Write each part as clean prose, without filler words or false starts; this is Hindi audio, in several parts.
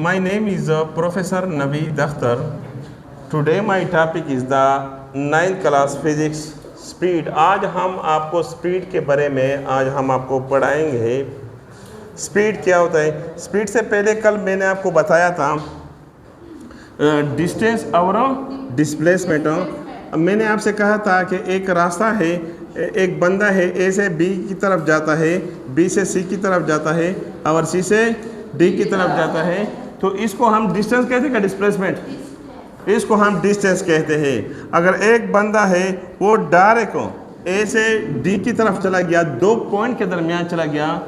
My name is Professor Naveed Akhtar. Today my topic is the 9th class physics speed. आज हम आपको स्पीड के बारे में पढ़ाएंगे। स्पीड क्या होता है? स्पीड से पहले कल मैंने आपको बताया था डिस्टेंस और डिस्प्लेसमेंट। मैंने आपसे कहा था कि एक रास्ता है, एक बंदा है, ए से बी की तरफ जाता है, बी से सी की तरफ जाता है और सी से डी की तरफ जाता है। तो इसको हम डिस्टेंस कहते हैं, डिस्प्लेसमेंट, इसको हम डिस्टेंस कहते हैं। अगर एक बंदा है वो डायरेक्ट ए से डी की तरफ चला गया, दो पॉइंट के दरमियान चला गया,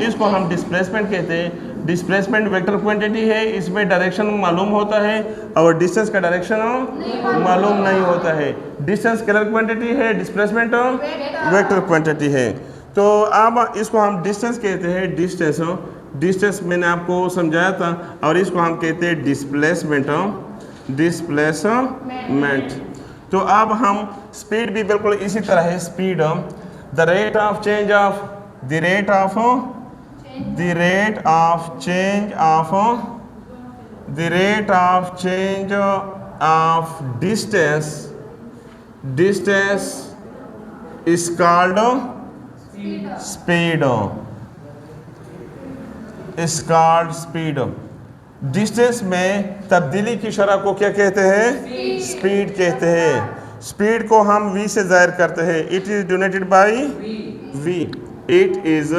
इसको हम डिस्प्लेसमेंट कहते हैं। डिस्प्लेसमेंट वेक्टर क्वांटिटी है, इसमें डायरेक्शन मालूम होता है और डिस्टेंस का डायरेक्शन मालूम नहीं होता है। डिस्टेंस स्केलर क्वांटिटी है, डिस्प्लेसमेंट वेक्टर क्वांटिटी है। तो अब इसको हम डिस्टेंस कहते हैं। डिस्टेंस मैंने आपको समझाया था और इसको हम कहते हैं डिस्प्लेसमेंट। तो अब हम स्पीड भी बिल्कुल इसी तरह है। Speed the rate of change of distance is called speed. Distance में तब्दीली की शरह को क्या कहते हैं? स्पीड कहते हैं। स्पीड को हम v से जाहिर करते हैं। It is denoted by v। It is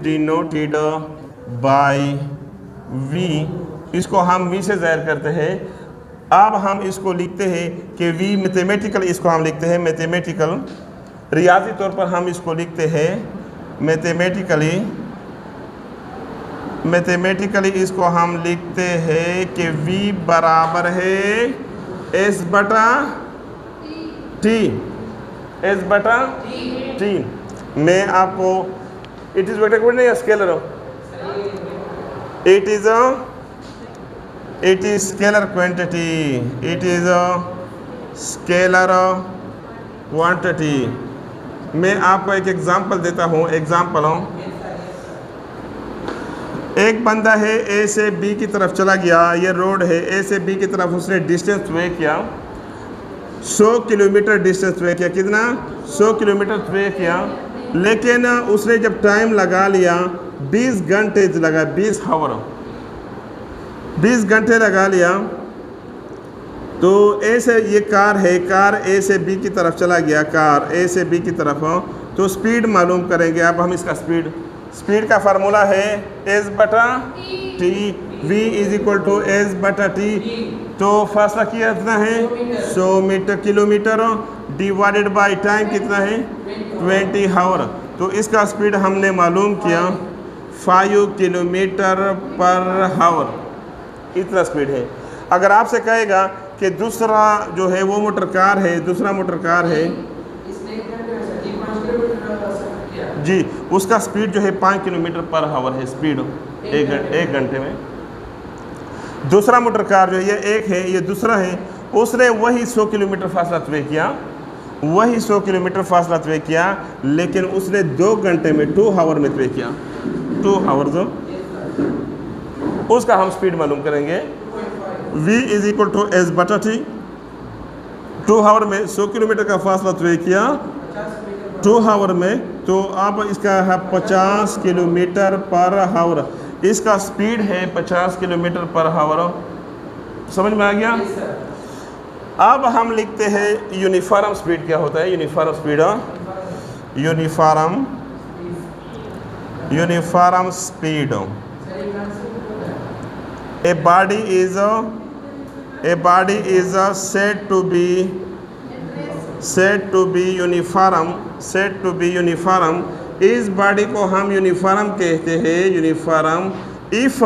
denoted by v। इसको हम v से जाहिर करते हैं। अब हम इसको लिखते हैं कि v मैथमेटिकल, इसको हम लिखते हैं मैथमेटिकल, रियाजी तौर पर हम इसको लिखते हैं मैथमेटिकली इसको हम लिखते हैं कि v बराबर है s बटा t। मैं आपको इट इज वेक्टर क्वांटिटी या scalar? It is scalar quantity. मैं आपको एक एग्जांपल देता हूँ। एक बंदा है, ए से बी की तरफ चला गया, ये रोड है, ए से बी की तरफ उसने डिस्टेंस तय किया 100 किलोमीटर डिस्टेंस तय किया। कितना? 100 किलोमीटर तय किया। लेकिन उसने जब टाइम लगा लिया 20 घंटे लगा, 20 घंटे लगा लिया। तो ए से ये कार ए से बी की तरफ चला गया, कार ए से बी की तरफ। तो स्पीड मालूम करेंगे। अब हम इसका स्पीड का फार्मूला है s बटा t, v is equal to s बटा t। तो फासला कितना है? 100 किलोमीटर डिवाइडेड बाय टाइम कितना है? 20 आवर। तो इसका स्पीड हमने मालूम किया 5 किलोमीटर पर आवर, इतना स्पीड है। अगर आपसे कहेगा कि दूसरा जो है वो दूसरा मोटर कार है जी, उसका स्पीड जो है 5 किलोमीटर पर आवर है स्पीड एक घंटे में। दूसरा मोटर कार जो है, ये एक है, ये दूसरा है, उसने वही 100 किलोमीटर फासला तय किया, लेकिन उसने 2 घंटे में 2 आवर में तय किया। 2 आवर जो उसका हम स्पीड मालूम करेंगे। v is equal to s बटा t। 2 आवर में 100 किलोमीटर का फासला तय किया 2 आवर में। तो अब इसका है 50 किलोमीटर पर आवर। इसका स्पीड है 50 किलोमीटर पर आवर। समझ में आ गया? अब हम लिखते हैं यूनिफॉर्म स्पीड। क्या होता है uniform speed? Uniform speed. A body is said to be uniform। इस बॉडी को हम यूनिफॉर्म कहते हैं। Uniform if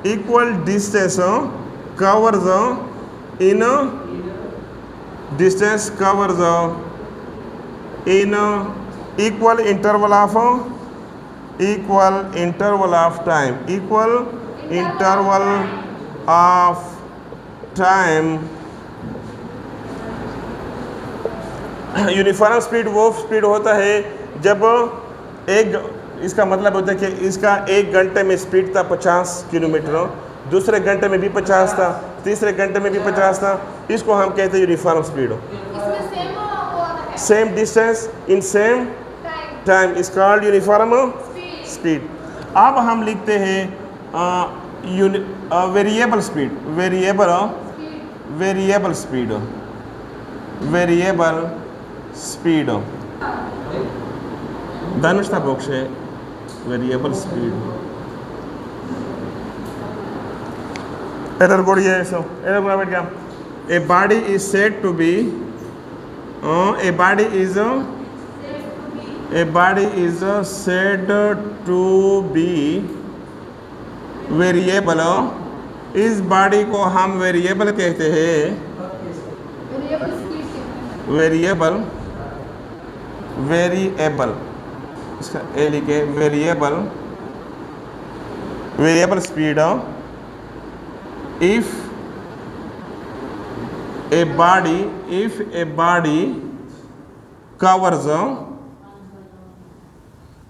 equal distance covers in equal interval of time uniform speed वो स्पीड होता है जब एक, इसका मतलब होता है कि इसका एक घंटे में स्पीड था 50 किलोमीटर, दूसरे घंटे में भी 50 था, तीसरे घंटे में भी 50 था, इसको हम कहते हैं uniform speed. Same distance in same time is called uniform speed. अब हम लिखते हैं variable speed, variable speed, variable speed Danish था बॉक्स है वेरिएबल स्पीड एरर कोड ये है। सो एरर कोड बैठ गया। A body is said to be a body is said to be variable. इस बॉडी को हम वेरिएबल कहते हैं, वेरिएबल, वेरिएबल, इसका ए लिखे, variable, variable speed. If a body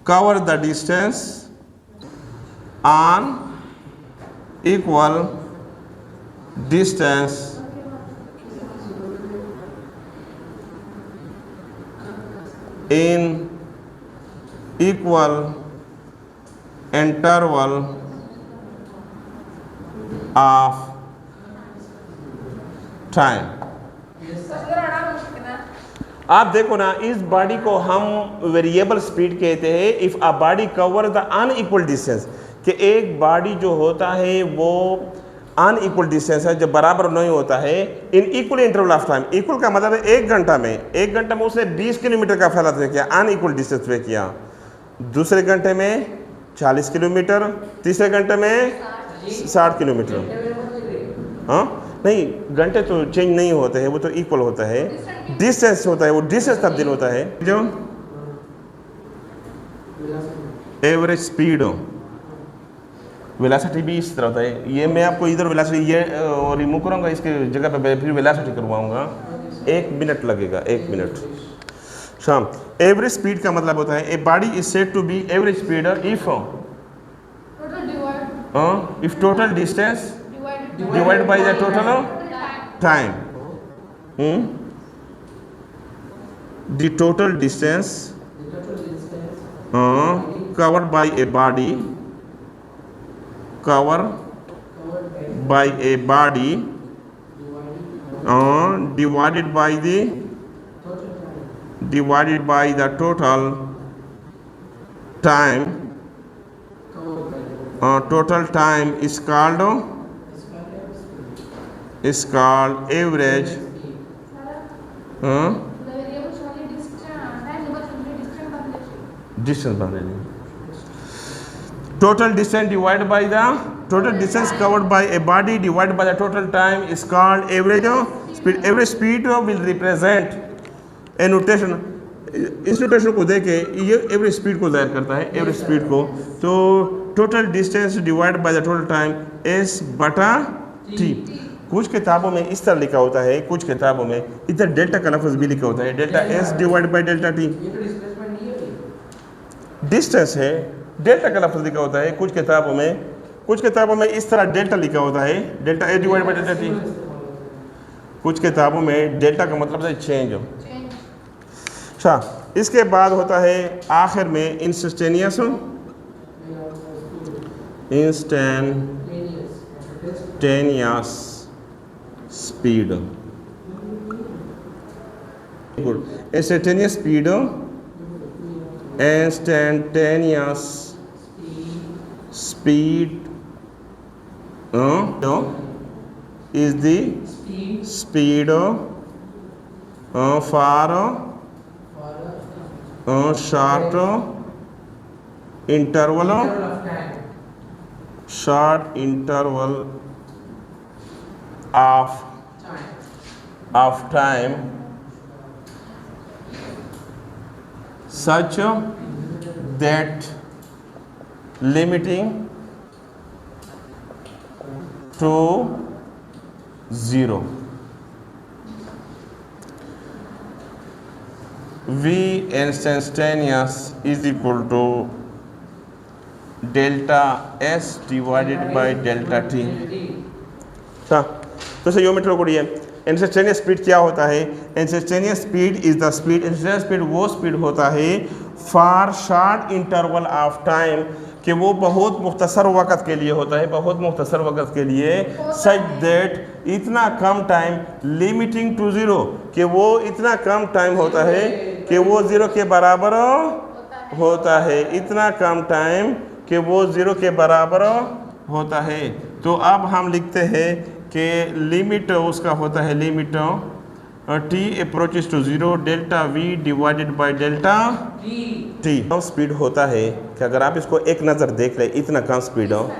covers the distance on equal distance in equal interval of time. आप देखो ना, इस बॉडी को हम वेरिएबल स्पीड कहते हैं if a body cover the unequal distance, कि एक बॉडी जो होता है वो अनइक्वल डिस्टेंस है, जब बराबर नहीं होता है, in equal interval of time. Equal का मतलब है एक घंटा में उसने 20 किलोमीटर का फैला तय किया, अनइक्वल डिस्टेंस तय किया, दूसरे घंटे में 40 किलोमीटर, तीसरे घंटे में 60 किलोमीटर। हाँ नहीं, घंटे तो चेंज नहीं होते हैं, वो तो इक्वल होता है, डिस्टेंस होता है, वो डिस्टेंस तब्दील होता है। जो एवरेज स्पीड, वेलोसिटी भी इस तरह होता है। ये मैं आपको इधर वेलोसिटी ये रिमूव करूँगा, इसके जगह पे फिर वेलोसिटी करवाऊँगा, 1 मिनट लगेगा, 1 मिनट। शाम एवरेज स्पीड का मतलब होता है a body is said to be average speed if total distance divided by the total time. The total distance covered by a body, divided by the total time. Total time is called average distance. Total distance divided by the total distance covered by a body divided by the total time is called average speed. Average speed will represent a notation. इस नोटेशन को देके ये एवरेज स्पीड को जाहिर करता है, एवरेज स्पीड को। तो total distance divide by the total time S बटा टी। कुछ किताबों में इस तरह लिखा होता है, कुछ किताबों में इधर डेल्टा का लफ्ज़ भी लिखा होता है, delta S divide by delta T. Distance है, डेल्टा का लफ्ज़ लिखा होता है कुछ किताबों में इस तरह डेल्टा लिखा होता है, delta A divide by delta T. कुछ किताबों में डेल्टा का मतलब है चेंज। अच्छा, इसके बाद होता है आखिर में instantaneous speed. Good, instantaneous speed, instantaneous speed is the speed for short interval of time such that limiting to 0 v instantaneous is equal to delta s divided by delta t। अच्छा, तो सयोमेट्री को है इंस्टेंटेनियस स्पीड क्या होता है? Instantaneous speed is the speed, instantaneous speed वो स्पीड होता है for short interval of time, कि वो बहुत मुख्तसर वक़्त के लिए होता है, बहुत मुख्तसर वक़्त के लिए, सच दैट इतना कम टाइम लिमिटिंग टू ज़ीरो, कि वो इतना कम टाइम होता है कि वो ज़ीरो के बराबर होता है, इतना कम टाइम कि वो ज़ीरो के बराबर होता है। तो अब हम लिखते हैं कि लिमिट उसका होता है limit t approaches to zero delta v divided by delta t। कम स्पीड होता है कि अगर आप इसको एक नज़र देख लें, इतना कम स्पीड हो,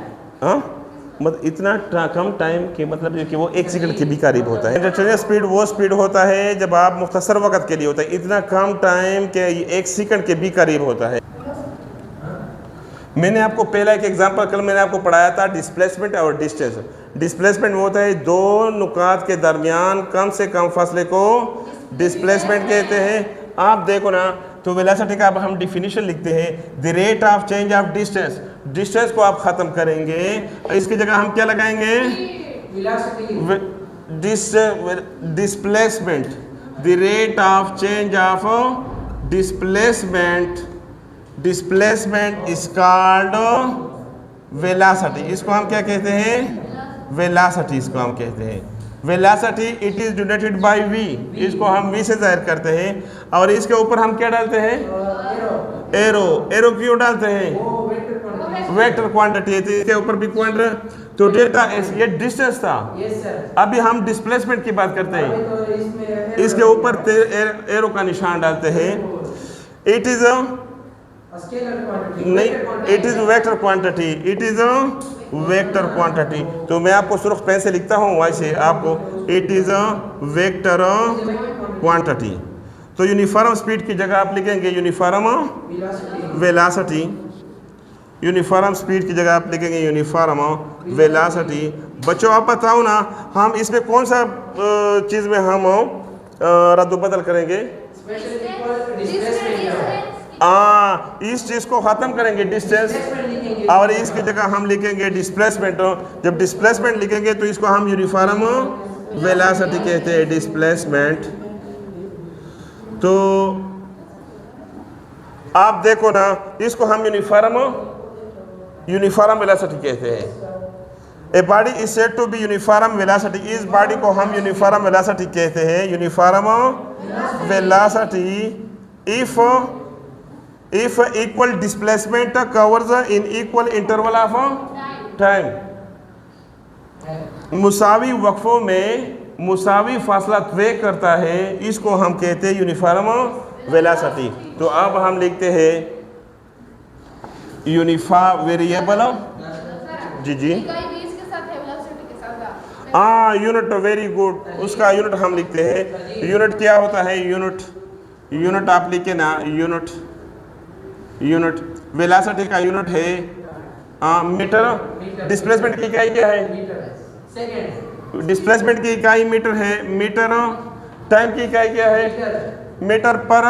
हाँ मतलब इतना कम टाइम के मतलब कि वो एक सेकंड के भी करीब होता है। इंस्टेंटेनियस स्पीड वो स्पीड होता है जब आप मुख्तसर वक़्त के लिए होता है, इतना कम टाइम के एक सेकंड के भी करीब होता है। मैंने आपको पहला एक एग्जांपल कल मैंने आपको पढ़ाया था डिस्प्लेसमेंट और डिस्टेंस। डिस्प्लेसमेंट में होता है दो नुकात के दरमियान कम से कम फासले को डिस्प्लेसमेंट कहते हैं। आप देखो ना, तो वेलोसिटी का अब हम डिफिनीशन लिखते हैं, the rate of change of distance. Distance को आप ख़त्म करेंगे, इसकी जगह हम क्या लगाएंगे? Displacement, the rate of change of displacement. Displacement is called velocity. इसको हम क्या कहते हैं? वेलोसिटी इसको हम कहते हैं। Velocity it is denoted by v, इसको हम v से जाहिर करते हैं, और इसके ऊपर हम क्या डालते हैं? एरो। एरो क्यों डालते हैं? वेक्टर क्वांटिटी है, तो इसके ऊपर भी क्वांटिटी, तो डेल्टा s ये डिस्टेंस था। अभी हम डिस्प्लेसमेंट की बात करते हैं, इसके ऊपर एरो का निशान डालते हैं। इट इज नहीं, it is vector quantity, it is vector quantity. तो मैं आपको सुर्ख पेन से लिखता हूँ वैसे आपको, इट इज वेक्टर क्वांटिटी। तो यूनिफॉर्म स्पीड की जगह आप लिखेंगे यूनिफॉर्म वेलोसिटी। यूनिफॉर्म स्पीड की जगह आप लिखेंगे यूनिफॉर्म वेलोसिटी। बच्चों आप बताओ ना, हम इसमें कौन सा चीज़ में हम रद्द-बदल करेंगे? इस चीज़ को ख़त्म करेंगे डिस्टेंस, और इसकी जगह हम लिखेंगे डिस्प्लेसमेंट। जब डिस्प्लेसमेंट लिखेंगे तो इसको हम यूनिफॉर्म वेलोसिटी कहते हैं, डिस्प्लेसमेंट। तो आप देखो ना, इसको हम यूनिफॉर्म वेलोसिटी कहते हैं। A body is said to be uniform velocity, इस बॉडी को हम यूनिफॉर्म वेलोसिटी कहते हैं, uniform velocity if equal displacement covers in equal interval of time। मुसावी वक्फों में मुसावी फासला तय करता है, इसको हम कहते हैं यूनिफॉर्म वेलोसिटी। तो अब हम लिखते हैं यूनिफॉर्म वेरिएबल, जी यूनिट, वेरी गुड, उसका यूनिट हम लिखते हैं। यूनिट क्या होता है? यूनिट आप लिखे ना, यूनिट वेलोसिटी का यूनिट है मीटर। डिस्प्लेसमेंट की इकाई क्या है? डिस्प्लेसमेंट की इकाई मीटर है, मीटर। टाइम की इकाई क्या है? मीटर पर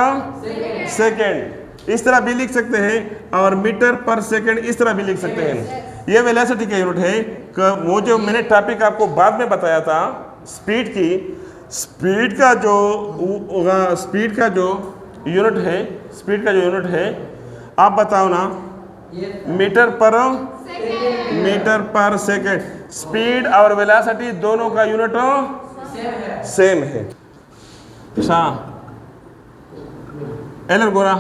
सेकेंड, इस तरह भी लिख सकते हैं, और मीटर पर सेकेंड इस तरह भी लिख सकते हैं। ये वेलोसिटी का यूनिट है। वो जो मैंने टॉपिक आपको बाद में बताया था स्पीड की, स्पीड का जो यूनिट है, आप बताओ ना, मीटर पर सेकेंड। स्पीड और वेलोसिटी दोनों का यूनिट सेम है। अच्छा, एलर गोरा,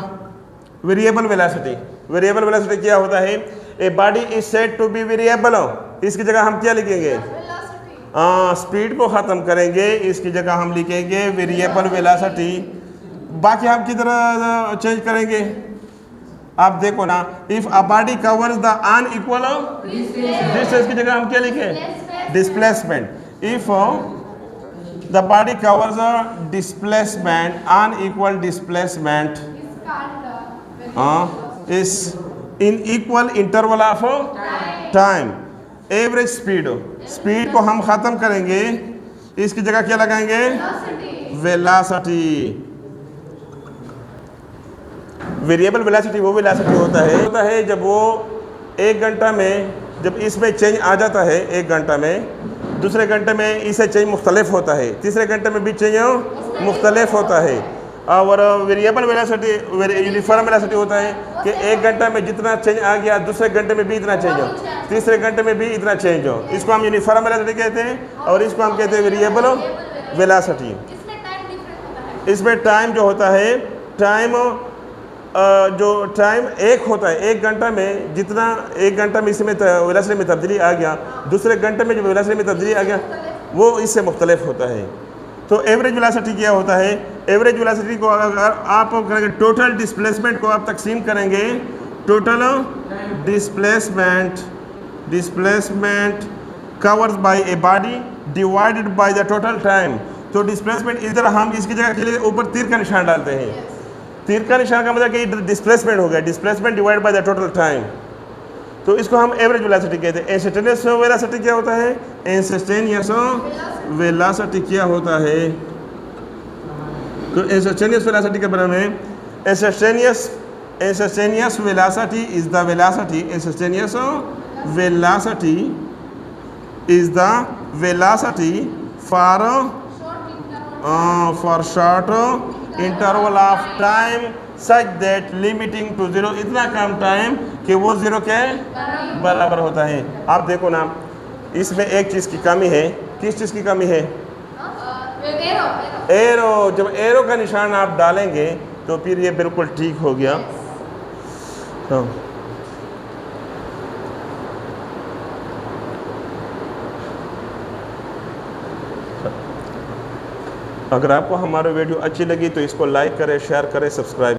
वेरिएबल वेलोसिटी क्या होता है? A body is said to be variable, इसकी जगह हम क्या लिखेंगे? स्पीड को ख़त्म करेंगे, इसकी जगह हम लिखेंगे वेरिएबल वेलोसिटी। बाकी हम किधर चेंज करेंगे? आप देखो ना, if a body covers the unequal distance की जगह हम क्या लिखें? Displacement. If the body covers displacement, unequal displacement is in equal interval of time. Average speed को हम ख़त्म करेंगे, इसकी जगह क्या लगाएंगे? वेलोसिटी। वेरिएबल वेलोसिटी वो वेलोसिटी होता है जब वो 1 घंटा में, जब इसमें चेंज आ जाता है 1 घंटा में, दूसरे घंटे में इससे चेंज मुख्तलिफ होता है, तीसरे घंटे में भी चेंज मुख्तलिफ होता है। और वेरिएबल वेलोसिटी यूनिफॉर्म वेलोसिटी होता है कि 1 घंटा में जितना चेंज आ गया दूसरे घंटे में भी इतना चेंज हो, तीसरे घंटे में भी इतना चेंज हो। इसको हम यूनिफॉर्म वेलोसिटी कहते हैं और इसको हम कहते हैं वेरिएबल वेलोसिटी। इसमें टाइम जो होता है, टाइम एक होता है, 1 घंटा में जितना 1 घंटा में इसमें वेलोसिटी में तब्दीली आ गया, दूसरे घंटे में जो वेलोसिटी में तब्दीली आ गया वो इससे मुख्तलिफ होता है। तो एवरेज वेलोसिटी क्या होता है? एवरेज वेलोसिटी को अगर आप करेंगे टोटल डिस्प्लेसमेंट को आप तकसीम करेंगे, total displacement covers by a body divided by the total time. तो डिस्प्लेसमेंट इधर हम इसकी जगह के लिए ऊपर तीर का निशान डालते हैं। तीर का निशान का मतलब कि डिस्प्लेसमेंट हो गया, displacement divide by the total time. तो इसको हम एवरेज वेलोसिटी कहते हैं। इंस्टेंटेनियस वेलोसिटी क्या होता है? इंस्टेंटेनियस वेलोसिटी क्या होता है? तो इंस्टेंटेनियस वेलोसिटी के बारे में, instantaneous velocity is the velocity, instantaneous velocity is the velocity for short interval of time such that limiting to 0, इतना कम टाइम कि वो 0 के बराबर होता है। आप देखो ना, इसमें एक चीज़ की कमी है। किस चीज़ की कमी है? एरो। जब एरो का निशान आप डालेंगे तो फिर ये बिल्कुल ठीक हो गया। हाँ। अगर आपको हमारा वीडियो अच्छी लगी तो इसको लाइक करें, शेयर करें, सब्सक्राइब